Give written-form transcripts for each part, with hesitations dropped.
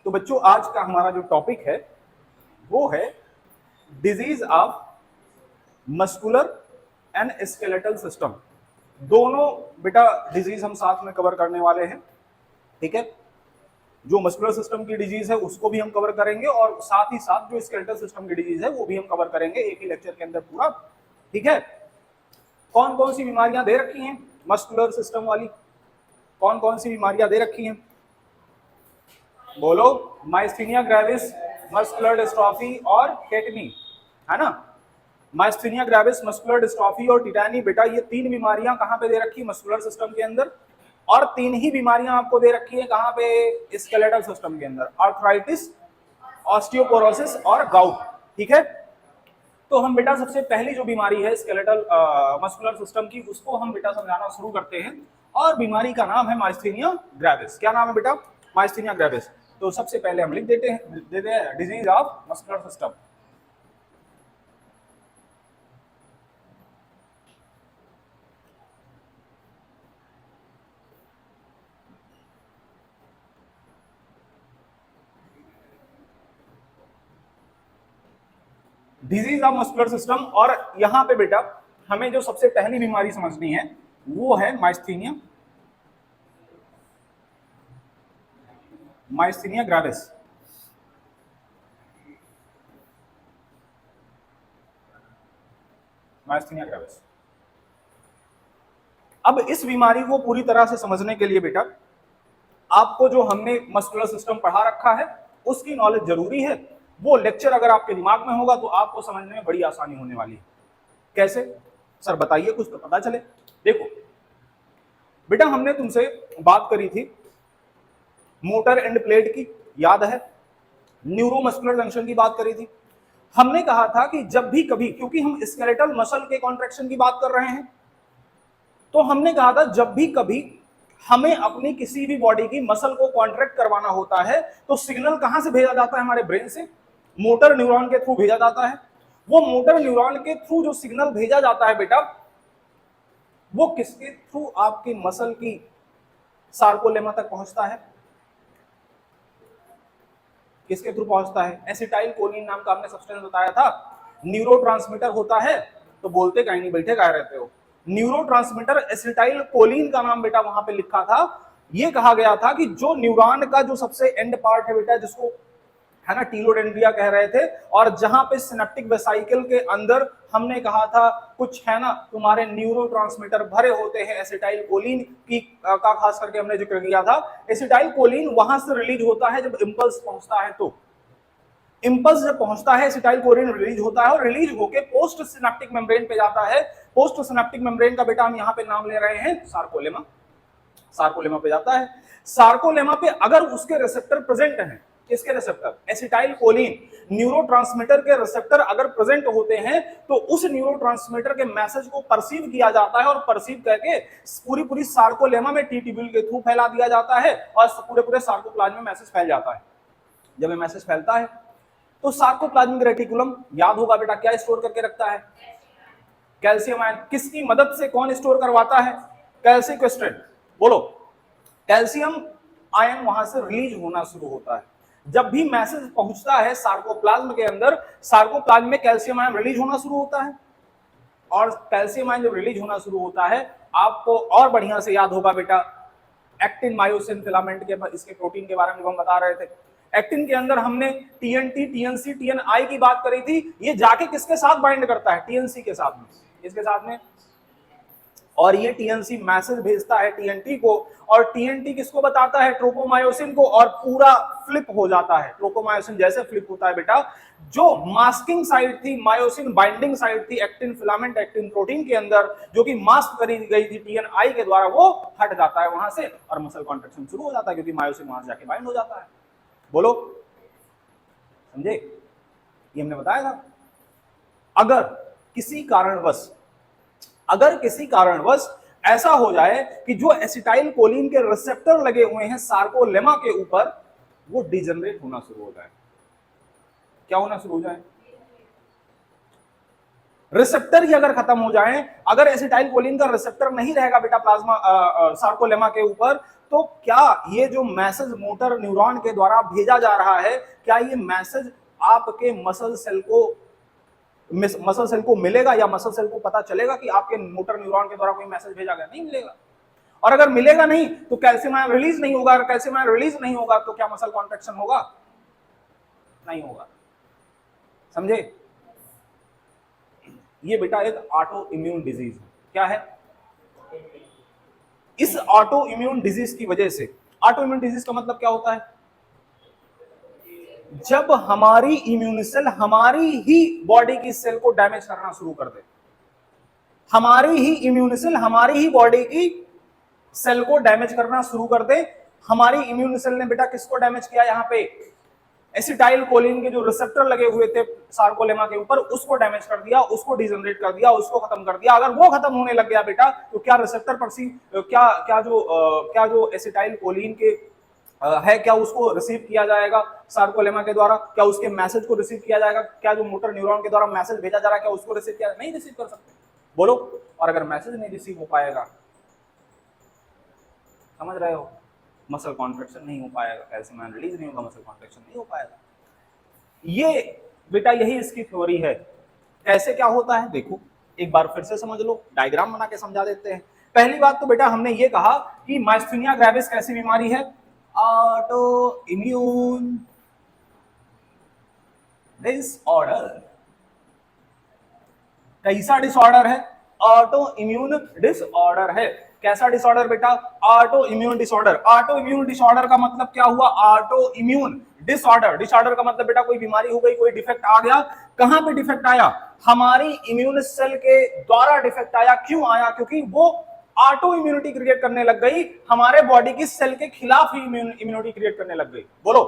तो बच्चों आज का हमारा जो टॉपिक है वो है disease of muscular and skeletal system. दोनों बेटा डिजीज हम साथ में कवर करने वाले हैं, ठीक है। जो मस्कुलर सिस्टम की डिजीज है उसको भी हम कवर करेंगे और साथ ही साथ जो स्केलेटल सिस्टम की डिजीज है वो भी हम कवर करेंगे एक ही लेक्चर के अंदर पूरा, ठीक है। कौन कौन सी बीमारियां दे रखी हैं मस्कुलर सिस्टम वाली, कौन कौन सी बीमारियां दे रखी हैं? बोलो। माइस्थीनिया ग्रेविस, मस्कुलर डिस्ट्रॉफी और टेटनी, है ना। माइस्थीनिया ग्रेविस, मस्कुलर डिस्ट्रॉफी और टिटैनी, बेटा ये तीन बीमारियां कहां पे दे रखी मस्कुलर सिस्टम के अंदर, और तीन ही बीमारियां आपको दे रखी है कहां पे स्केलेटल सिस्टम के अंदर, आर्थराइटिस, ऑस्टियोपोरोसिस और गाउट, ठीक है। तो हम बेटा सबसे पहली जो बीमारी है स्केलेटल मस्कुलर सिस्टम की उसको हम बेटा समझाना शुरू करते हैं, और बीमारी का नाम है माइस्थीनिया ग्रेविस। क्या नाम है बेटा? Myasthenia gravis. तो सबसे पहले हम लिख देते हैं disease of muscular system. Disease of muscular system, और यहां पे बेटा हमें जो सबसे पहली बीमारी समझनी है वो है माइस्थीनिया ग्रेविस। Myasthenia gravis. अब इस बीमारी को पूरी तरह से समझने के लिए बेटा आपको जो हमने मस्कुलर सिस्टम पढ़ा रखा है उसकी नॉलेज जरूरी है। वो लेक्चर अगर आपके दिमाग में होगा तो आपको समझने में बड़ी आसानी होने वाली है। कैसे सर बताइए, कुछ तो पता चले। देखो बेटा हमने तुमसे बात करी थी मोटर एंड प्लेट की, याद है? न्यूरोमस्कुलर जंक्शन की बात करी थी। हमने कहा था कि जब भी कभी, क्योंकि हम स्केलेटल मसल के कॉन्ट्रैक्शन की बात कर रहे हैं, तो हमने कहा था जब भी कभी हमें अपनी किसी भी बॉडी की मसल को कॉन्ट्रैक्ट करवाना होता है तो सिग्नल कहां से भेजा जाता है? हमारे ब्रेन से मोटर न्यूरॉन के थ्रू भेजा जाता है। वो मोटर न्यूरॉन के थ्रू जो सिग्नल भेजा जाता है बेटा, वो किसके थ्रू आपकी मसल की सार्कोलेमा तक पहुंचता है? किसके थ्रू पहुंचता है? एसिटाइल कोलिन नाम का हमने सब्सटेंस बताया था, न्यूरोट्रांसमीटर होता है। तो बोलते कहीं नहीं, बैठे कह रहते हो। न्यूरोट्रांसमीटर एसिटाइल कोलिन का नाम बेटा वहां पे लिखा था। ये कहा गया था कि जो न्यूरॉन का जो सबसे एंड पार्ट है बेटा, जिसको है ना टीलोडेंड्रिया कह रहे थे, और जहां पे सिनेप्टिक वेसाइकल के अंदर हमने कहा था कुछ है ना तुम्हारे न्यूरोट्रांसमीटर भरे होते हैं एसिटाइल कोलिन की का खास करके हमने जिक्र किया था। एसिटाइल कोलिन वहां से रिलीज होता है जब इंपल्स पहुंचता है, तो इंपल्स जब पहुंचता है एसिटाइल कोलिन रिलीज होता है और रिलीज होके पोस्ट सिनेप्टिक मेम्ब्रेन पे जाता है। पोस्ट सिनेप्टिक मेम्ब्रेन का बेटा हम यहां पे नाम ले रहे हैं सार्कोलेमा। सार्कोलेमा पे जाता है। सार्कोलेमा पे अगर उसके रिसेप्टर प्रेजेंट हैं, किसके रिसेप्टर? एसिटाइल कोलिन न्यूरोट्रांसमीटर के रिसेप्टर अगर प्रेजेंट होते हैं तो उस न्यूरोट्रांसमीटर के मैसेज को परसीव किया जाता है, और परसीव करके पूरी पूरी सार्कोलेमा में टी ट्यूब्यूल के थ्रू फैला दिया जाता है और पूरे पूरे सार्कोप्लाज्म में मैसेज फैल जाता है। जब ये मैसेज फैलता है तो सार्कोप्लाज्मिक रेटिकुलम, याद होगा बेटा, क्या स्टोर करके रखता है? Calcium ion. किसकी मदद से कौन स्टोर करवाता है? कैल्सिक्वेस्ट्रेट। बोलो। कैल्शियम आयन वहां से रिलीज होना शुरू होता है। जब भी मैसेज पहुंचता है सार्कोप्लाज्म के अंदर, सार्कोप्लाज्म में कैल्शियम आयन रिलीज होना शुरू होता है, और कैल्शियम आयन जब रिलीज होना शुरू होता है, आपको और बढ़िया से याद होगा बेटा एक्टिन मायोसिन फिलामेंट के इसके प्रोटीन के बारे में हम बता रहे थे। एक्टिन के अंदर हमने टीएनटी, टीएनसी, टीएनआई की बात करी थी। ये जाके किसके साथ बाइंड करता है? टीएनसी के साथ में। इसके साथ में, और ये टीएनसी मैसेज भेजता है टीएनटी को, और टीएनटी किसको बताता है? ट्रोपोमायोसिन को, और पूरा फ्लिप हो जाता है। ट्रोपोमायोसिन जैसे फ्लिप होता है बेटा, जो मास्किंग साइड थी, मायोसिन बाइंडिंग साइड थी एक्टिन फिलामेंट एक्टिन प्रोटीन के अंदर, जो कि मास्क करी गई थी टीएनआई के द्वारा, वो हट जाता है वहां से और मसल कॉन्ट्रैक्शन शुरू हो जाता है, क्योंकि मायोसिन वहां से जाके बाइंड हो जाता है। बोलो, समझे? ये हमने बताया था। अगर किसी कारणवश ऐसा हो जाए कि जो एसिटाइल कोलिन के रिसेप्टर लगे हुए हैं सार्कोलेमा के ऊपर, वो डिजनरेट होना शुरू हो जाए। क्या होना शुरू हो जाए? रिसेप्टर ही अगर खत्म हो जाए, अगर एसिटाइल कोलिन का रिसेप्टर नहीं रहेगा बेटा प्लाज्मा सार्कोलेमा के ऊपर, तो क्या ये जो मैसेज मोटर न्यूरॉन के द्वारा भेजा जा रहा है, क्या ये मैसेज आपके मसल सेल को मिलेगा, या मसल सेल को पता चलेगा कि आपके मोटर न्यूरॉन के द्वारा कोई मैसेज भेजा गया? नहीं मिलेगा। और अगर मिलेगा नहीं तो कैल्शियम आयन रिलीज नहीं होगा, अगर कैल्शियम आयन रिलीज नहीं होगा तो क्या मसल कॉन्ट्रैक्शन होगा? नहीं होगा। समझे? ये बेटा एक ऑटो इम्यून डिजीज है। क्या है? इस ऑटो इम्यून डिजीज की वजह से, ऑटो इम्यून डिजीज का मतलब क्या होता है? जब हमारी इम्यून सेल हमारी ही बॉडी की सेल को डैमेज करना शुरू कर दे, हमारी ही इम्यून सेल हमारी ही बॉडी की सेल को डैमेज करना शुरू कर दे। हमारी इम्यून सेल ने बेटा किसको डैमेज किया? यहां पे एसिटाइल कोलिन के जो रिसेप्टर लगे हुए थे सार्कोलेमा के ऊपर, उसको डैमेज कर दिया, उसको डिजनरेट कर दिया, उसको खत्म कर दिया। अगर वो खत्म होने लग गया बेटा, तो क्या रिसेप्टर पर क्या जो एसिटाइल कोलिन के है, क्या उसको रिसीव किया जाएगा सार्कोलेमा के द्वारा? क्या उसके मैसेज को रिसीव किया जाएगा? क्या जो मोटर न्यूरॉन के द्वारा मैसेज भेजा जा रहा है, क्या उसको रिसीव किया? नहीं रिसीव कर सकते। बोलो। और अगर मैसेज नहीं रिसीव हो पाएगा, समझ रहे हो, मसल कॉन्ट्रैक्शन नहीं हो पाएगा, कैल्शियम आयन रिलीज नहीं होगा, मसल कॉन्ट्रैक्शन नहीं हो पाएगा। ये बेटा यही इसकी थ्योरी है। कैसे क्या होता है देखो, एक बार फिर से समझ लो, डायग्राम बना के समझा देते हैं। पहली बात तो बेटा हमने ये कहा कि माइस्थीनिया ग्रेविस कैसी बीमारी है? Auto immune disorder. कैसा डिसऑर्डर है? ऑटो इम्यून डिसऑर्डर है। कैसा डिसऑर्डर बेटा? Auto immune disorder. Auto immune disorder का मतलब क्या हुआ? Auto immune disorder. डिसऑर्डर का मतलब बेटा कोई बीमारी हो गई, कोई डिफेक्ट आ गया। कहां पे डिफेक्ट आया? हमारी इम्यून सेल के द्वारा डिफेक्ट आया। क्यों आया? क्योंकि वो ऑटो इम्यूनिटी क्रिएट करने लग गई, हमारे बॉडी की सेल के खिलाफ ही इम्यूनिटी क्रिएट करने लग गई। बोलो,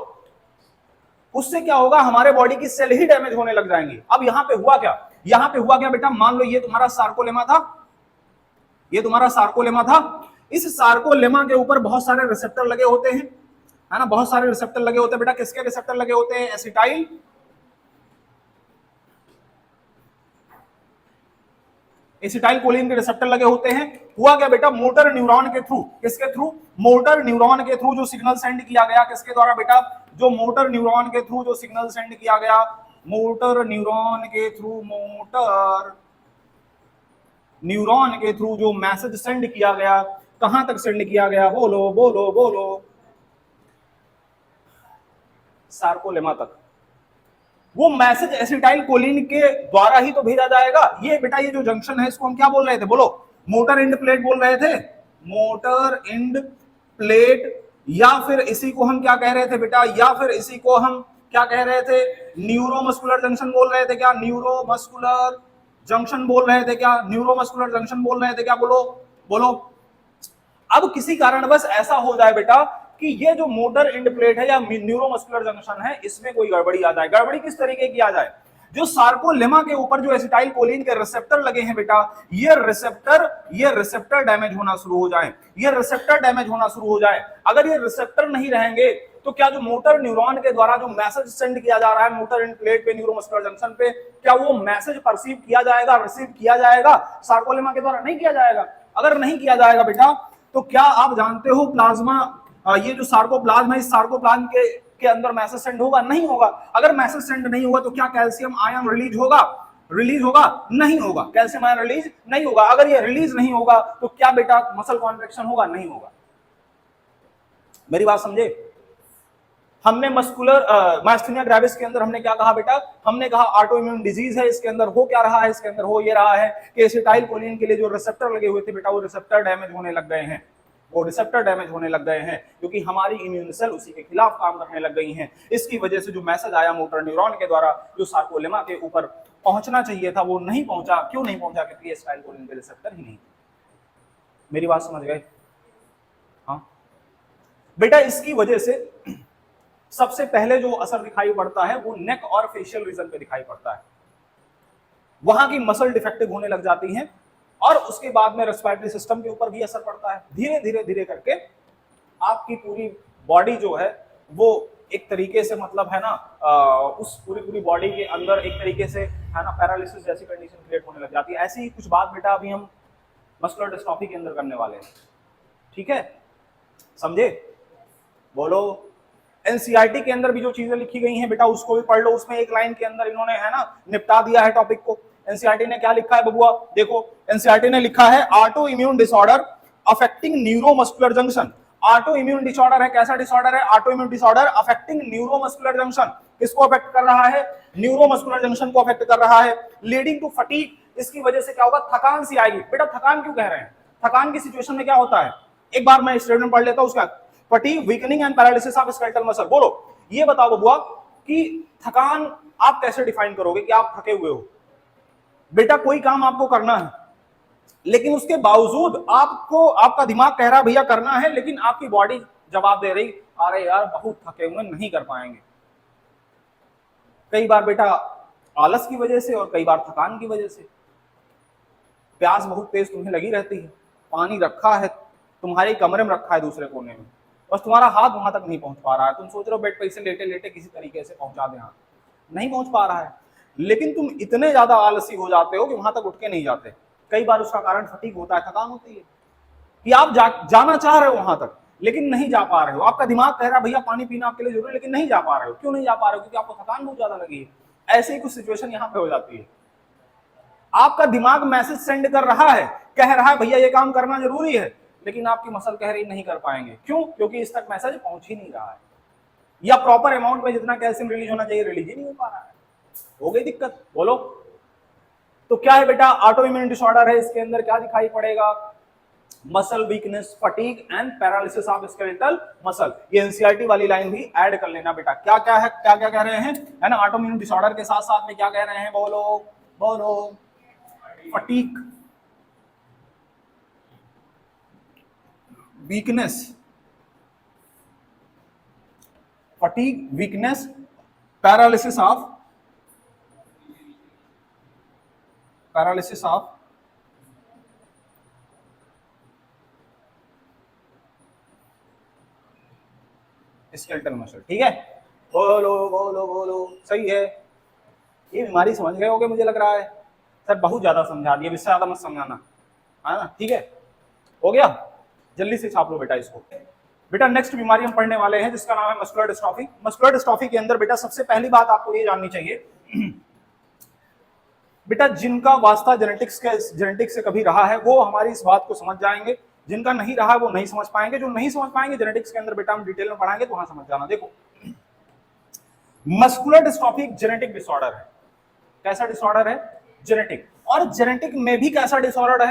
उससे क्या होगा? हमारे बॉडी की सेल ही डैमेज होने लग जाएंगी। अब यहां पे हुआ क्या? यहां पे हुआ क्या बेटा? मान लो ये तुम्हारा सार्कोलेमा था, ये तुम्हारा सार्कोलेमा था। इस सार्कोलेमा के ऊपर बहुत सारे रिसेप्टर लगे होते हैं, है ना, बहुत सारे रिसेप्टर लगे होते हैं बेटा। किसके रिसेप्टर लगे होते हैं? एसिटाइल एसिटाइल कोलिन के रिसेप्टर लगे होते हैं। हुआ क्या बेटा? मोटर न्यूरॉन के थ्रू, किसके थ्रू? मोटर न्यूरॉन के थ्रू जो सिग्नल सेंड किया गया, किसके द्वारा बेटा? जो मोटर न्यूरॉन के थ्रू जो सिग्नल सेंड किया गया, मोटर न्यूरॉन के थ्रू, मोटर न्यूरॉन के थ्रू जो मैसेज सेंड किया गया, कहां तक सेंड किया गया? बोलो बोलो बोलो। सार्कोलेमा तक। वो मैसेज एसिटाइल कोलिन के द्वारा ही तो भेजा जाएगा। ये बेटा ये जो जंक्शन है इसको हम क्या बोल रहे थे? बोलो, मोटर एंड प्लेट बोल रहे थे। मोटर एंड प्लेट, या फिर इसी को हम क्या कह रहे थे बेटा? या फिर इसी को हम क्या कह रहे थे? न्यूरोमस्कुलर जंक्शन बोल रहे थे क्या? न्यूरोमस्कुलर जंक्शन बोल रहे थे क्या? न्यूरोमस्कुलर जंक्शन बोल रहे थे क्या? बोलो बोलो। अब किसी कारणवश ऐसा हो जाए बेटा कि ये जो मोटर एंड प्लेट है या न्यूरोमस्कुलर जंक्शन है, इसमें कोई गड़बड़ी आ जाए। गड़बड़ी किस तरीके की आ जाए? जो सार्कोलेमा के ऊपर जो एसिटाइल कोलिन के रिसेप्टर लगे हैं बेटा, ये रिसेप्टर डैमेज होना शुरू हो जाए, ये रिसेप्टर डैमेज होना शुरू हो जाए। अगर ये रिसेप्टर नहीं रहेंगे तो क्या जो मोटर न्यूरॉन के द्वारा जो मैसेज सेंड किया जा रहा है मोटर एंड प्लेट पे, न्यूरोमस्कुलर जंक्शन पे, क्या वो मैसेज परसीव किया जाएगा, रिसीव किया जाएगा? सार्कोलेमा के द्वारा नहीं किया जाएगा। अगर नहीं किया जाएगा बेटा, तो क्या आप जानते हो प्लाज्मा, ये जो सार्कोप्लाज्म है, इस सार्कोप्लाज्म के अंदर मैसेज सेंड होगा? नहीं होगा। अगर मैसेज सेंड नहीं होगा तो क्या कैल्शियम आयन रिलीज होगा? रिलीज होगा? नहीं होगा। कैल्शियम आयन रिलीज नहीं होगा। अगर ये रिलीज नहीं होगा तो क्या बेटा मसल कॉन्ट्रैक्शन होगा? नहीं होगा। मेरी बात समझे? हमने मस्कुलर माइस्थीनिया ग्रेविस के अंदर हमने क्या कहा बेटा? हमने कहा ऑटो इम्यून डिजीज है। इसके अंदर हो क्या रहा है? इसके अंदर हो ये रहा है कि एसिटाइल कोलिन के लिए जो रिसेप्टर लगे हुए थे बेटा, वो रिसेप्टर डैमेज होने लग गए हैं, वो रिसेप्टर डैमेज होने लग गए हैं, क्योंकि हमारी इम्यून सेल उसी के खिलाफ काम करने लग गई हैं। इसकी वजह से जो मैसेज आया मोटर न्यूरॉन के द्वारा जो सार्कोलेमा के ऊपर पहुंचना चाहिए था, वो नहीं पहुंचा। क्यों नहीं पहुंचा? क्योंकि एसिटाइल कोलिन के रिसेप्टर ही नहीं। मेरी बात समझ गए? हाँ बेटा, इसकी वजह से सबसे पहले जो असर दिखाई पड़ता है वो नेक और फेशियल रीजन पे दिखाई पड़ता है। वहां की मसल डिफेक्टिव होने लग जाती हैं, और उसके बाद में रेस्पिरेटरी सिस्टम के ऊपर भी असर पड़ता है। धीरे धीरे धीरे करके आपकी पूरी बॉडी जो है वो एक तरीके से मतलब है ना उस पूरी बॉडी के अंदर एक तरीके से है ना पैरालिसिस जैसी कंडीशन क्रिएट होने लग जाती है। ऐसी ही कुछ बात बेटा अभी हम मस्कुलर डिस्ट्रॉफी के अंदर करने वाले हैं, ठीक है, समझे? बोलो। एनसीईआरटी के अंदर भी जो चीजें लिखी गई हैं बेटा उसको भी पढ़ लो, उसमें एक लाइन के अंदर इन्होंने है ना निपटा दिया है टॉपिक को। एनसीईआरटी ने क्या लिखा है बबुआ, देखो एनसीईआरटी ने लिखा है auto immune disorder affecting neuromuscular junction. Auto immune disorder है, कैसा डिसऑर्डर है? Auto immune disorder affecting neuromuscular junction. किसको अफेक्ट कर रहा है? न्यूरोमस्कुलर जंक्शन को अफेक्ट कर रहा है। लीडिंग टू फटीग, इसकी वजह से क्या होगा? थकान सी आएगी। बेटा थकान क्यों कह रहे हैं? थकान की सिचुएशन में क्या होता है, एक बार मैं स्टेटमेंट पढ़ लेता हूं उसका। Fatigue, weakening and paralysis of skeletal muscle. बोलो ये बताओ बबुआ कि थकान आप कैसे डिफाइन करोगे कि आप थके हुए हो? बेटा कोई काम आपको करना है लेकिन उसके बावजूद आपको आपका दिमाग कह रहा है भैया करना है, लेकिन आपकी बॉडी जवाब दे रही अरे यार बहुत थके हुए नहीं कर पाएंगे। कई बार बेटा आलस की वजह से और कई बार थकान की वजह से। प्यास बहुत तेज तुम्हें लगी रहती है, पानी रखा है तुम्हारे कमरे में, रखा है दूसरे कोने में, बस तुम्हारा हाथ वहां तक नहीं पहुंच पा रहा है। तुम सोच रहे हो बेड पे इसे लेटे लेटे किसी तरीके से पहुंचा दें, नहीं पहुंच पा रहा है, लेकिन तुम इतने ज्यादा आलसी हो जाते हो कि वहां तक उठ के नहीं जाते। कई बार उसका कारण फटीग होता है, थकान होती है कि आप जाना चाह रहे हो वहां तक लेकिन नहीं जा पा रहे हो। आपका दिमाग कह रहा है भैया पानी पीना आपके लिए जरूरी है, लेकिन नहीं जा पा रहे हो। क्यों नहीं जा पा रहे हो? क्योंकि आपको थकान बहुत ज्यादा लगी है। ऐसे ही कुछ सिचुएशन यहाँ पे हो जाती है। आपका दिमाग मैसेज सेंड कर रहा है, कह रहा है भैया ये काम करना जरूरी है, लेकिन आपकी मसल कह रही नहीं कर पाएंगे। क्यों? क्योंकि इस तक मैसेज पहुंच ही नहीं रहा है, या प्रॉपर अमाउंट में जितना कैल्शियम रिलीज होना चाहिए रिलीज ही नहीं हो पा रहा है। हो गई दिक्कत। बोलो तो क्या है बेटा? ऑटो इम्यून डिसऑर्डर है, इसके अंदर क्या दिखाई पड़ेगा? Muscle weakness, fatigue and paralysis of skeletal muscle. ये एनसीईआरटी वाली लाइन भी ऐड कर लेना बेटा। क्या क्या है, क्या क्या कह रहे हैं, है ना? ऑटो इम्यून डिसऑर्डर के साथ साथ में क्या कह रहे हैं? बोलो बोलो। Fatigue, weakness, fatigue, weakness, paralysis of skeletal muscle. ठीक है, बोलो बोलो बोलो, सही है। ये बीमारी समझ गए होगे मुझे लग रहा है। सर बहुत ज्यादा समझा दिया, इससे ज्यादा मत समझाना, है ना? ठीक है, हो गया। जल्दी से छाप लो बेटा इसको। बेटा नेक्स्ट बीमारी हम पढ़ने वाले हैं जिसका नाम है मस्कुलर डिस्ट्रॉफी। मस्कुलर डिस्ट्रॉफी के अंदर बेटा सबसे पहली बात आपको ये जाननी चाहिए बेटा जिनका वास्ता जेनेटिक्स से कभी रहा है वो हमारी इस बात को समझ जाएंगे, जिनका नहीं रहा वो नहीं समझ पाएंगे। जो नहीं समझ पाएंगे जेनेटिक्स के अंदर बेटा हम डिटेल में पढ़ाएंगे तो वहां समझ जाना। देखो मस्कुलर डिस्ट्रॉफी एक जेनेटिक डिसऑर्डर है। कैसा डिसऑर्डर है? जेनेटिक। और जेनेटिक में भी कैसा डिसऑर्डर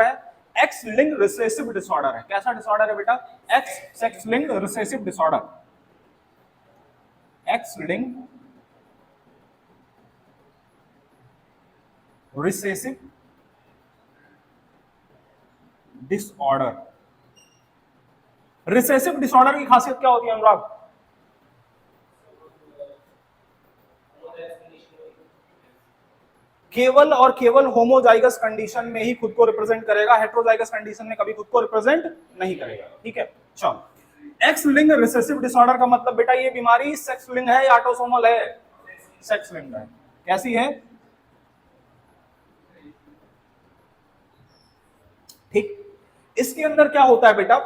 है? एक्स लिंक्ड रिसेसिव डिसऑर्डर है। कैसा डिसऑर्डर है बेटा? X linked recessive disorder. X linked recessive disorder. Recessive disorder की खासियत क्या होती है अनुराग? केवल और केवल होमोजाइगस कंडीशन में ही खुद को रिप्रेजेंट करेगा, हेटेरोजाइगस कंडीशन में कभी खुद को रिप्रेजेंट नहीं करेगा। ठीक है, चलो। एक्स लिंक्ड रिसेसिव डिसऑर्डर का मतलब बेटा ये बीमारी सेक्स लिंक्ड है या ऑटोसोमल है? सेक्स लिंक्ड है। कैसी है? ठीक। इसके अंदर क्या होता है बेटा?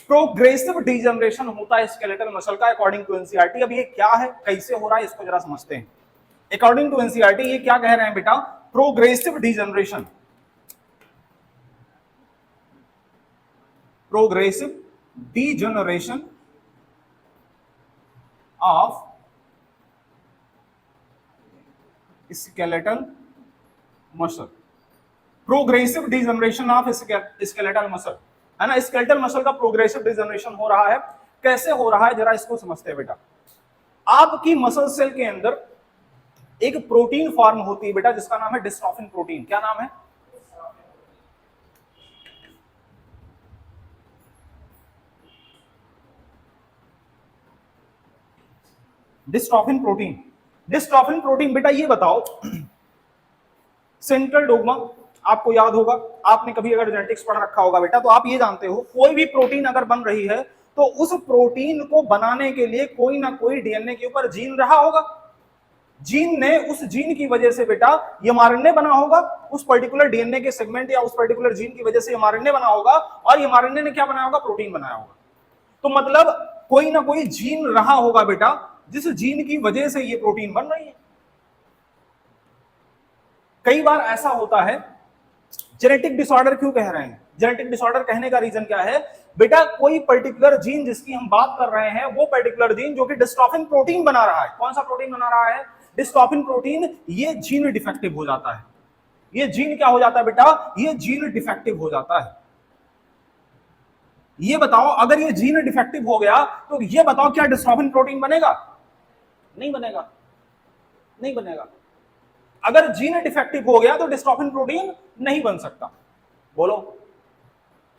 प्रोग्रेसिव डिजनरेशन होता है स्केलेटल मसल का अकॉर्डिंग टू एनसीईआरटी। अब ये क्या है, कैसे हो रहा है, इसको जरा समझते हैं। अकॉर्डिंग टू एनसीईआरटी ये क्या कह रहे हैं बेटा? Progressive degeneration, progressive degeneration of skeletal muscle. Progressive degeneration of skeletal muscle, है ना? स्केलेटल मसल का प्रोग्रेसिव डिजनरेशन हो रहा है। कैसे हो रहा है जरा इसको समझते हैं बेटा। आपकी मसल सेल के अंदर एक प्रोटीन फॉर्म होती है बेटा जिसका नाम है डिस्ट्रोफिन प्रोटीन। क्या नाम है? Dystrophin protein. डिस्ट्रोफिन प्रोटीन बेटा ये बताओ, सेंट्रल डोग्मा आपको याद होगा, आपने कभी अगर जेनेटिक्स पढ़ रखा होगा बेटा तो आप ये जानते हो कोई भी प्रोटीन अगर बन रही है तो उस प्रोटीन को बनाने के लिए कोई ना कोई डीएनए के ऊपर जीन रहा होगा। जीन ने, उस जीन की वजह से बेटा एमआरएनए बना होगा, उस पर्टिकुलर डीएनए के सेगमेंट या उस पर्टिकुलर जीन की वजह से एमआरएनए बना होगा, और एमआरएनए ने क्या बनाया होगा? प्रोटीन बनाया होगा। तो मतलब कोई ना कोई जीन रहा होगा बेटा, जिस जीन की वजह से ये प्रोटीन बन रही है। कई बार ऐसा होता है, जेनेटिक डिसऑर्डर क्यों कह रहे हैं? जेनेटिक डिसऑर्डर कहने का रीजन क्या है बेटा? कोई पर्टिकुलर जीन जिसकी हम बात कर रहे हैं, वो पर्टिकुलर जीन जो कि डिस्ट्रोफिन प्रोटीन बना रहा है। कौन सा प्रोटीन बना रहा है? Dystrophin protein. ये जीन डिफेक्टिव हो जाता है। ये जीन क्या हो जाता है बेटा? ये जीन डिफेक्टिव हो जाता है। ये बताओ, अगर ये जीन डिफेक्टिव हो गया तो ये बताओ क्या डिस्ट्रोफिन प्रोटीन बनेगा? नहीं बनेगा, नहीं बनेगा। अगर जीन डिफेक्टिव हो गया तो डिस्ट्रोफिन प्रोटीन नहीं बन सकता। बोलो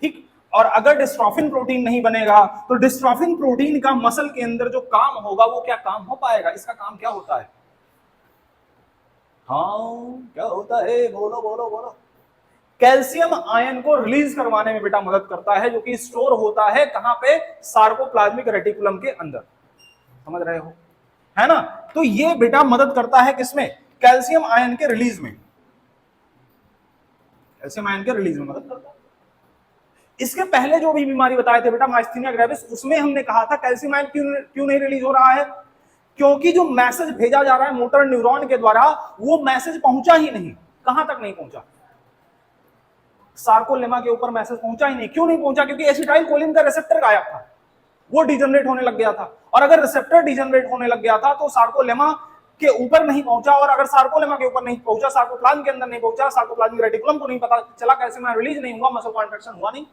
ठीक। और अगर डिस्ट्रोफिन प्रोटीन नहीं बनेगा तो डिस्ट्रोफिन प्रोटीन का मसल के अंदर जो काम होगा वो क्या काम हो पाएगा? इसका काम क्या होता है? हाँ, क्या होता है? बोलो बोलो बोलो। कैल्शियम आयन को रिलीज करवाने में बेटा मदद करता है, जो कि स्टोर होता है कहां पे? सार्कोप्लाज्मिक रेटिकुलम के अंदर। समझ रहे हो, है ना? तो ये बेटा मदद करता है किसमें? कैल्शियम आयन के रिलीज में। कैल्शियम आयन के रिलीज में मदद करता है। इसके पहले जो भी बीमारी बताए थे बेटा, माइस्थीनिया ग्रेविस, उसमें हमने कहा था कैल्शियम आयन क्यों नहीं रिलीज हो रहा है? क्योंकि जो मैसेज भेजा जा रहा है मोटर न्यूरॉन के द्वारा, वो मैसेज पहुंचा ही नहीं। कहां तक नहीं पहुंचा? सार्कोलेमा के ऊपर मैसेज पहुंचा ही नहीं। क्यों नहीं पहुंचा? क्योंकि एसिटाइल कोलिन का रिसेप्टर गायब था, वो डिजनरेट होने लग गया था। और अगर रिसेप्टर डिजनरेट होने लग गया था तो सार्कोलेमा के ऊपर नहीं पहुंचा, और अगर सार्कोलेमा के ऊपर नहीं पहुंचा, सार्कोप्लाज्म के अंदर नहीं पहुंचा, सार्कोप्लाज्मिक रेटिकुलम को नहीं पता चला, कैल्शियम आयन रिलीज नहीं हुआ, मसल कॉन्ट्रैक्शन हुआ नहीं।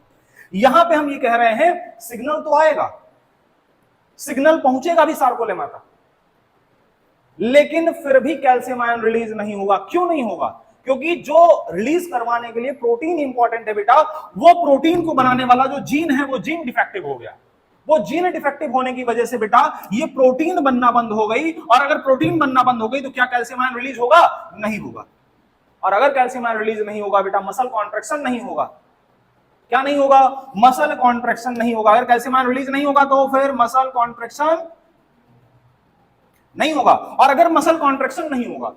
यहां पे हम ये कह रहे हैं सिग्नल तो आएगा, सिग्नल पहुंचेगा भी सार्कोलेमा तक, लेकिन फिर भी कैल्शियम आयन रिलीज नहीं होगा। क्यों नहीं होगा? क्योंकि जो रिलीज करवाने के लिए प्रोटीन इंपॉर्टेंट है बेटा, वो प्रोटीन को बनाने वाला जो जीन है वो जीन डिफेक्टिव हो गया। वो जीन डिफेक्टिव होने की वजह से बेटा ये प्रोटीन बनना बंद हो गई, और अगर प्रोटीन बनना बंद हो गई तो क्या कैल्शियम आयन रिलीज होगा? नहीं होगा। और अगर कैल्शियम आयन रिलीज नहीं होगा बेटा, मसल कॉन्ट्रैक्शन नहीं होगा। क्या नहीं होगा? मसल कॉन्ट्रैक्शन नहीं होगा। अगर कैल्शियम आयन रिलीज नहीं होगा तो फिर मसल कॉन्ट्रैक्शन नहीं होगा। और अगर मसल कॉन्ट्रैक्शन नहीं होगा,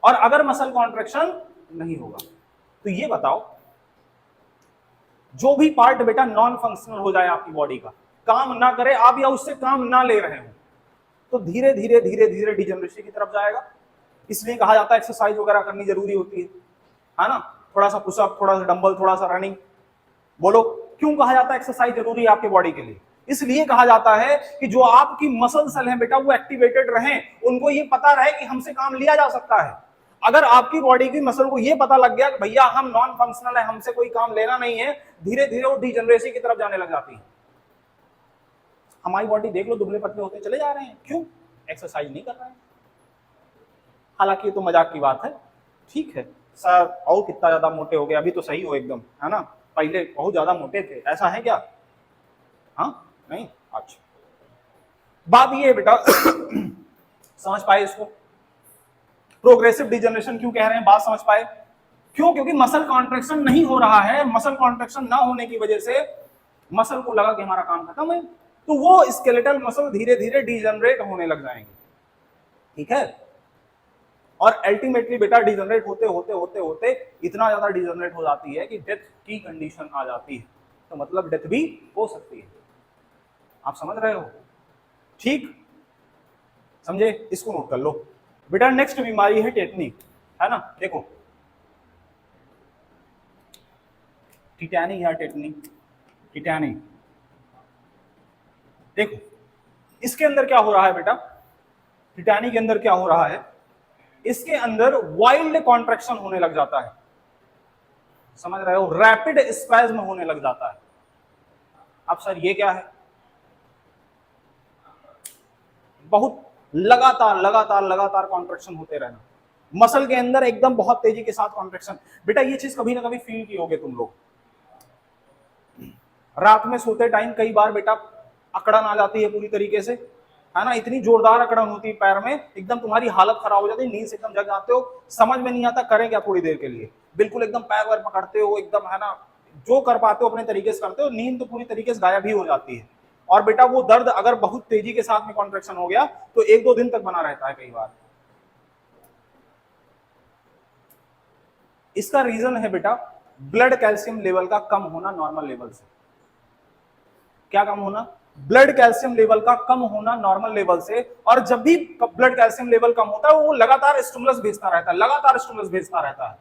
और अगर मसल कॉन्ट्रैक्शन नहीं होगा, तो ये बताओ, जो भी पार्ट बेटा नॉन फंक्शनल हो जाए आपकी बॉडी का, काम ना करे आप, या उससे काम ना ले रहे हो, तो धीरे धीरे धीरे धीरे डिजनरेशन की तरफ जाएगा। इसलिए कहा जाता है एक्सरसाइज वगैरह करनी जरूरी होती है ना? थोड़ा सा पुशअप, थोड़ा सा डंबल, थोड़ा सा रनिंग। बोलो क्यों कहा जाता है एक्सरसाइज जरूरी है आपकी बॉडी के लिए? इसलिए कहा जाता है कि जो आपकी मसल सेल है बेटा वो एक्टिवेटेड रहें, उनको ये पता रहे कि हमसे काम लिया जा सकता है। अगर आपकी बॉडी की मसल को ये पता लग गया कि भैया हम नॉन फंक्शनल है, हमसे कोई काम लेना नहीं है, धीरे धीरे वो डिजनरेसी की तरफ जाने लग जाती है। हमारी बॉडी देख लो, दुबले पतले होते चले जा रहे हैं। क्यों? एक्सरसाइज नहीं कर रहे हैं। हालांकि ये तो मजाक की बात है, ठीक है सर, और कितना ज्यादा मोटे हो गए, अभी तो सही हो एकदम, है ना? पहले बहुत ज्यादा मोटे थे, ऐसा है क्या? हाँ नहीं, अच्छा। बात ये है बेटा समझ पाए इसको? प्रोग्रेसिव डिजनरेशन क्यों कह रहे हैं, बात समझ पाए? क्यों? क्योंकि मसल कॉन्ट्रैक्शन नहीं हो रहा है। मसल कॉन्ट्रैक्शन ना होने की वजह से मसल को लगा कि हमारा काम खत्म है, तो वो स्केलेटल मसल धीरे धीरे डिजनरेट होने लग जाएंगे, ठीक है? और अल्टीमेटली बेटा डिजनरेट होते होते होते होते इतना ज्यादा डिजनरेट हो जाती है कि डेथ की कंडीशन आ जाती है। तो मतलब डेथ भी हो सकती है। आप समझ रहे हो? ठीक, समझे? इसको नोट कर लो बेटा। नेक्स्ट बीमारी है टेटनी, है ना? देखो टिटैनी या टेटनी, टिटैनी। देखो इसके अंदर क्या हो रहा है बेटा, टिटैनी के अंदर क्या हो रहा है, इसके अंदर वाइल्ड कॉन्ट्रैक्शन होने लग जाता है। समझ रहे हो? रैपिड स्पैज्म होने लग जाता है। अब सर ये क्या है? बहुत लगातार लगातार लगातार कॉन्ट्रैक्शन होते रहना, मसल के अंदर एकदम बहुत तेजी के साथ कॉन्ट्रैक्शन। बेटा ये चीज कभी ना कभी फील की होगे तुम लोग। रात में सोते टाइम कई बार बेटा अकड़न आ जाती है पूरी तरीके से, है ना? इतनी जोरदार अकड़न होती है पैर में, एकदम तुम्हारी हालत खराब हो जाती है, नींद से एकदम जग जाते हो, समझ में नहीं आता करें क्या थोड़ी देर के लिए। बिल्कुल एकदम पैर वैर पकड़ते हो एकदम, है ना? जो कर पाते हो अपने तरीके से करते हो, नींद तो पूरी तरीके से गायब ही हो जाती है। और बेटा वो दर्द अगर बहुत तेजी के साथ में कॉन्ट्रेक्शन हो गया तो 1-2 दिन तक बना रहता है कई बार। इसका रीजन है बेटा ब्लड कैल्शियम लेवल का कम होना नॉर्मल लेवल से। क्या कम होना? ब्लड कैल्शियम लेवल का कम होना नॉर्मल लेवल से। और जब भी ब्लड कैल्शियम लेवल कम होता है वो लगातार स्टिमुलस भेजता रहता है, लगातार स्टिमुलस भेजता रहता है,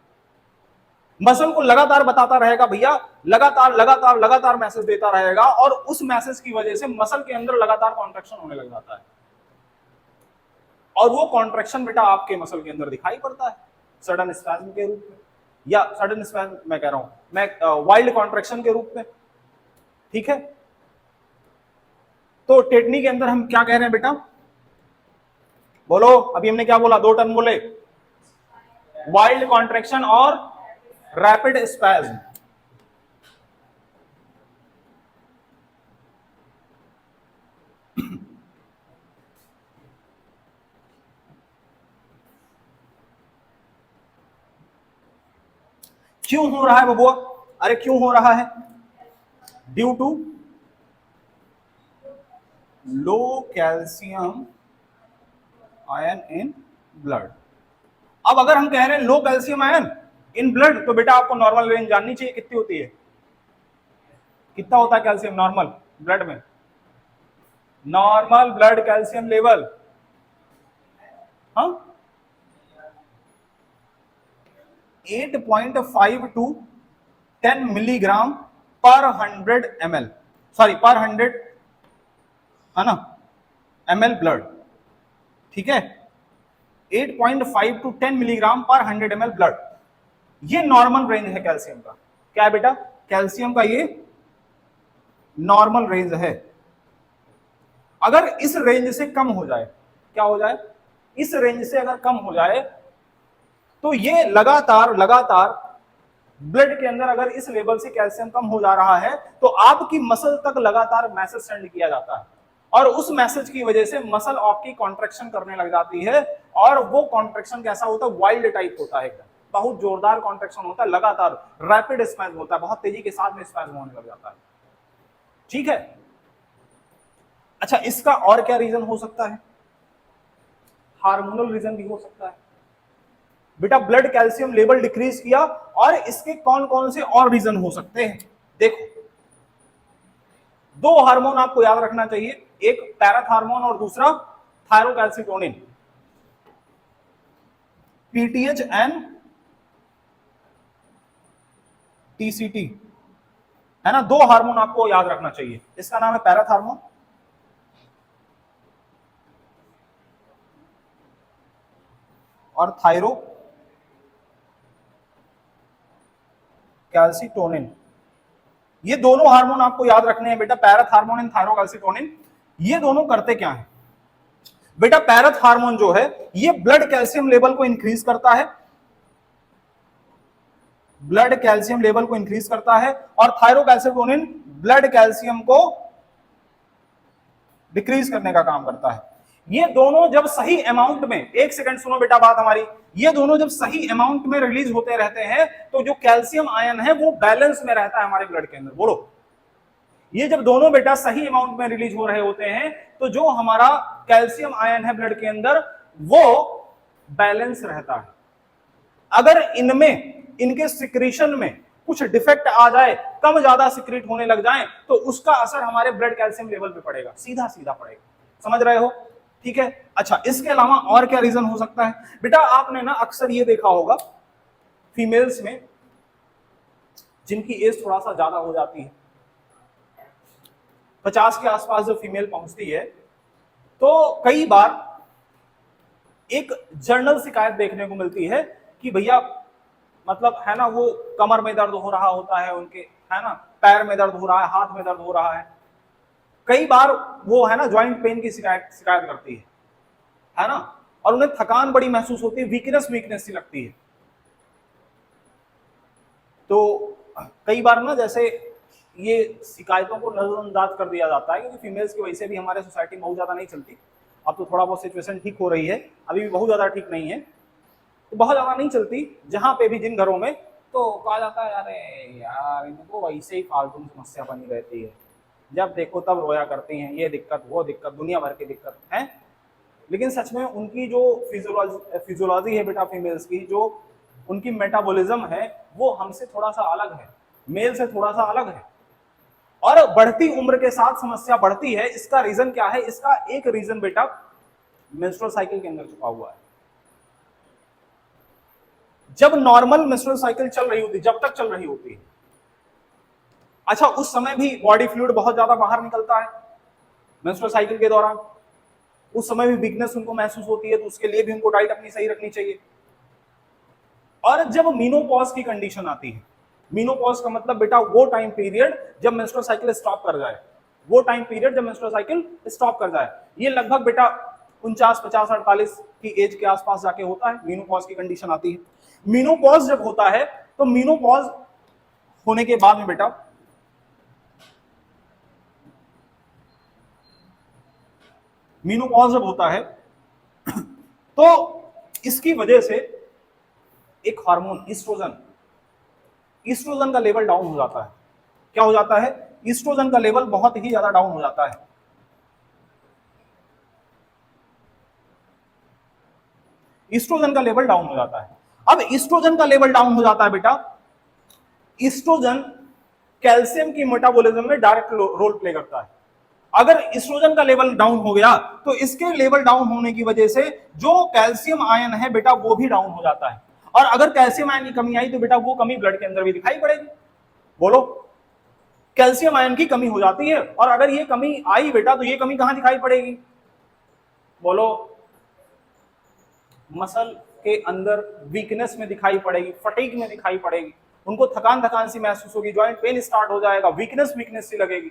मसल को लगातार बताता रहेगा भैया, लगातार लगातार लगातार मैसेज देता रहेगा, और उस मैसेज की वजह से मसल के अंदर लगातार कॉन्ट्रैक्शन होने लग जाता है, और वो कॉन्ट्रैक्शन बेटा आपके मसल के अंदर दिखाई पड़ता है सडन स्पैज्म के रूप में, या सडन स्पैज्म मैं कह रहा हूं मैं वाइल्ड कॉन्ट्रैक्शन के रूप में। ठीक है, तो टेक्निक के अंदर हम क्या कह रहे हैं बेटा? बोलो, अभी हमने क्या बोला? 2 टर्म बोले, वाइल्ड कॉन्ट्रैक्शन और रैपिड स्पैज्म। क्यों हो रहा है बबुआ? अरे क्यों हो रहा है? Due to low calcium ion in blood. अब अगर हम कह रहे हैं low calcium ion in blood, तो बेटा आपको नॉर्मल रेंज जाननी चाहिए, कितनी होती है? कितना होता है कैल्शियम नॉर्मल ब्लड में? नॉर्मल ब्लड कैल्शियम लेवल, हाँ, 8.5 टू 10 मिलीग्राम पर 100 ml, सॉरी पर 100 है ना ml ब्लड। ठीक है, 8.5 टू 10 मिलीग्राम पर 100 ml ब्लड, ये नॉर्मल रेंज है कैल्शियम का। क्या है बेटा? कैल्शियम का ये नॉर्मल रेंज है। अगर इस रेंज से कम हो जाए, क्या हो जाए? इस रेंज से अगर कम हो जाए तो ये लगातार लगातार ब्लड के अंदर अगर इस लेवल से कैल्शियम कम हो जा रहा है तो आपकी मसल तक लगातार मैसेज सेंड किया जाता है, और उस मैसेज की वजह से मसल आपकी कॉन्ट्रैक्शन करने लग जाती है, और वो कॉन्ट्रैक्शन कैसा होता है? वाइल्ड टाइप होता है, एकदम बहुत जोरदार कॉन्ट्रैक्शन होता है, लगातार रैपिड स्पैज्म होता है, बहुत तेजी के साथ में स्पैज्म होने लग जाता है। ठीक है, अच्छा इसका और क्या रीजन हो सकता है? हार्मोनल रीजन भी हो सकता है बेटा। ब्लड कैल्शियम लेवल डिक्रीज किया, और इसके कौन कौन से और रीजन हो सकते हैं? देखो, 2 हार्मोन आपको याद रखना चाहिए, एक पैराथार्मोन और दूसरा थायरोकैल्सिटोनिन, पीटीएच एंड टीसीटी, है ना। 2 हार्मोन आपको याद रखना चाहिए, इसका नाम है पैराथार्मोन और थायरो कैल्सिटोनिन। ये दोनों हार्मोन आपको याद रखने हैं बेटा, पैराथार्मोन एंड थायरोकैल्सिटोनिन। ये दोनों करते क्या है बेटा? पैराथार्मोन जो है ये ब्लड कैल्शियम लेवल को इंक्रीज करता है, ब्लड कैल्शियम लेवल को इंक्रीज करता है, और थायरोकैल्सिटोनिन ब्लड कैल्शियम को डिक्रीज करने का काम करता है। ये दोनों जब सही अमाउंट में, एक सेकंड सुनो बेटा बात हमारी, ये दोनों जब सही अमाउंट में रिलीज होते रहते हैं तो जो कैल्शियम आयन है वो बैलेंस में रहता है हमारे ब्लड के अंदर। बोलो, ये जब दोनों बेटा सही अमाउंट में रिलीज हो रहे होते हैं तो जो हमारा कैल्शियम आयन है ब्लड के अंदर वो बैलेंस रहता है। अगर इनमें, इनके सिक्रीशन में कुछ डिफेक्ट आ जाए, कम ज्यादा सिक्रीट होने लग जाए, तो उसका असर हमारे ब्लड कैल्शियम लेवल पे पड़ेगा, सीधा सीधा पड़ेगा। समझ रहे हो? ठीक है, अच्छा इसके अलावा और क्या रीजन हो सकता है बेटा? आपने ना अक्सर ये देखा होगा फीमेल्स में जिनकी एज थोड़ा सा ज्यादा हो जाती है, 50 के आसपास जो फीमेल पहुंचती है, तो कई बार एक जर्नल शिकायत देखने को मिलती है कि भैया मतलब है ना, वो कमर में दर्द हो रहा होता है उनके, है ना, पैर में दर्द हो रहा है, हाथ में दर्द हो रहा है, कई बार वो है ना जॉइंट पेन की शिकायत करती है ना, और उन्हें थकान बड़ी महसूस होती है, वीकनेस वीकनेस सी लगती है। तो कई बार ना जैसे ये शिकायतों को नजरअंदाज कर दिया जाता है, क्योंकि फीमेल्स की वजह से भी हमारे सोसाइटी में बहुत ज्यादा नहीं चलती। अब तो थोड़ा बहुत सिचुएशन ठीक हो रही है, अभी भी बहुत ज्यादा ठीक नहीं है, तो बहुत ज्यादा नहीं चलती। जहां पे भी जिन घरों में, तो कहा जाता है अरे यार इनको वैसे ही फालतू समस्या बनी रहती है, जब देखो तब रोया करती हैं, ये दिक्कत वो दिक्कत, दुनिया भर की दिक्कत है। लेकिन सच में उनकी जो फिजियोलॉजी है बेटा फीमेल्स की, जो उनकी मेटाबॉलिज्म है वो हमसे थोड़ा सा अलग है, मेल से थोड़ा सा अलग है। और बढ़ती उम्र के साथ समस्या बढ़ती है। इसका रीजन क्या है? इसका एक रीजन बेटा मेंस्ट्रुअल साइकिल के अंदर छुपा हुआ है। जब नॉर्मल मेंस्ट्रुअल साइकिल चल रही होती, जब तक चल रही होती है, अच्छा उस समय भी बॉडी फ्लूइड बहुत ज्यादा बाहर निकलता है मेंस्ट्रुअल साइकिल के दौरान, उस समय भी वीकनेस उनको महसूस होती है, तो उसके लिए भी उनको डाइट अपनी सही रखनी चाहिए। और जब मीनोपॉज की कंडीशन आती है, मीनोपॉज का मतलब बेटा वो टाइम पीरियड जब मेंस्ट्रुअल साइकिल स्टॉप कर जाए, वो टाइम पीरियड जब मेंस्ट्रुअल साइकिल स्टॉप कर जाए, ये लगभग बेटा 49, 50, 48 की एज के आसपास जाके होता है, मीनोपॉज की कंडीशन आती है। मीनोपॉज जब होता है तो मीनोपॉज होने के बाद में बेटा मीनोपॉज जब होता है तो इसकी वजह से एक हार्मोन ईस्ट्रोजन का लेवल डाउन हो जाता है। क्या हो जाता है? ईस्ट्रोजन का लेवल बहुत ही ज्यादा डाउन हो जाता है। ईस्ट्रोजन का लेवल डाउन हो जाता है। अब ईस्ट्रोजन का लेवल डाउन हो जाता है बेटा, ईस्ट्रोजन कैल्शियम की मेटाबॉलिज्म में डायरेक्ट रोल प्ले करता है। अगर ईस्ट्रोजन का लेवल डाउन हो गया तो इसके लेवल डाउन होने की वजह से जो कैल्शियम आयन है बेटा वो भी डाउन हो जाता है। और अगर कैल्शियम आयन की कमी आई तो बेटा वो कमी ब्लड के अंदर भी दिखाई पड़ेगी। बोलो, कैल्शियम आयन की कमी हो जाती है, और अगर ये कमी आई बेटा तो ये कमी कहां दिखाई पड़ेगी? बोलो, मसल के अंदर वीकनेस में दिखाई पड़ेगी, फटीग में दिखाई पड़ेगी, उनको थकान थकान सी महसूस होगी, जॉइंट पेन स्टार्ट हो जाएगा, वीकनेस वीकनेस सी लगेगी,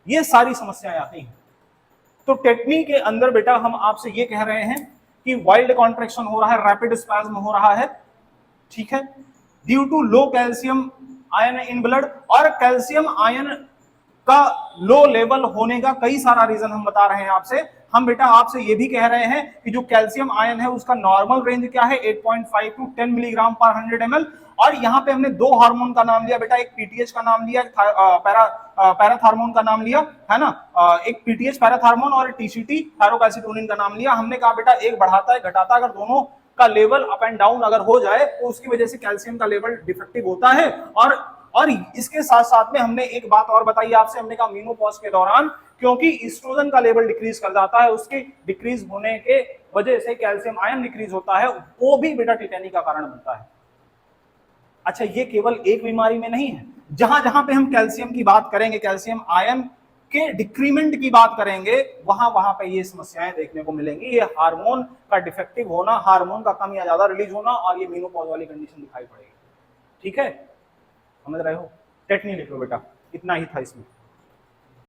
ये सारी समस्याएं आती हैं। तो टेक्निक के अंदर बेटा हम आपसे ये कह रहे हैं कि वाइल्ड कॉन्ट्रैक्शन हो रहा है, रैपिड स्पैज्म हो रहा है, ठीक है, due to low calcium ion in blood. और कैल्शियम आयन का लो लेवल होने का कई सारा रीजन हम बता रहे हैं आपसे। हम बेटा आपसे ये भी कह रहे हैं कि जो कैल्शियम आयन है उसका नॉर्मल रेंज क्या है, 8.5 टू 10 मिलीग्राम पर 100 ml। और यहाँ पे हमने दो हार्मोन का नाम लिया बेटा, एक पीटीएच का नाम लिया, पैराथार्मोन का नाम लिया, है ना, एक पीटीएच पैराथार्मोन और टीसीटी थायरोकैल्सिटोनिन का नाम लिया। हमने कहा बेटा एक बढ़ाता है घटाता, अगर दोनों का लेवल अप एंड डाउन अगर हो जाए तो उसकी वजह से कैल्शियम का लेवल डिफेक्टिव होता है। और इसके साथ साथ में हमने एक बात और बताई आपसे, हमने कहा मेनोपॉज के दौरान क्योंकि ईस्ट्रोजन का लेवल डिक्रीज कर जाता है, उसके डिक्रीज होने के वजह से कैल्शियम आयन डिक्रीज होता है, वो भी बेटा टिटेनी का कारण बनता है। अच्छा, ये केवल एक बीमारी में नहीं है, जहां जहां पे हम कैल्शियम की बात करेंगे, कैल्शियम आयन के डिक्रीमेंट की बात करेंगे, वहां वहां पे ये समस्याएं देखने को मिलेंगी। ये हार्मोन का डिफेक्टिव होना, हार्मोन का कम या ज्यादा रिलीज होना, और ये मेनोपॉज वाली कंडीशन दिखाई पड़ेगी। ठीक है, समझ रहे हो? टेटनी लिख लो बेटा, इतना ही था इसमें।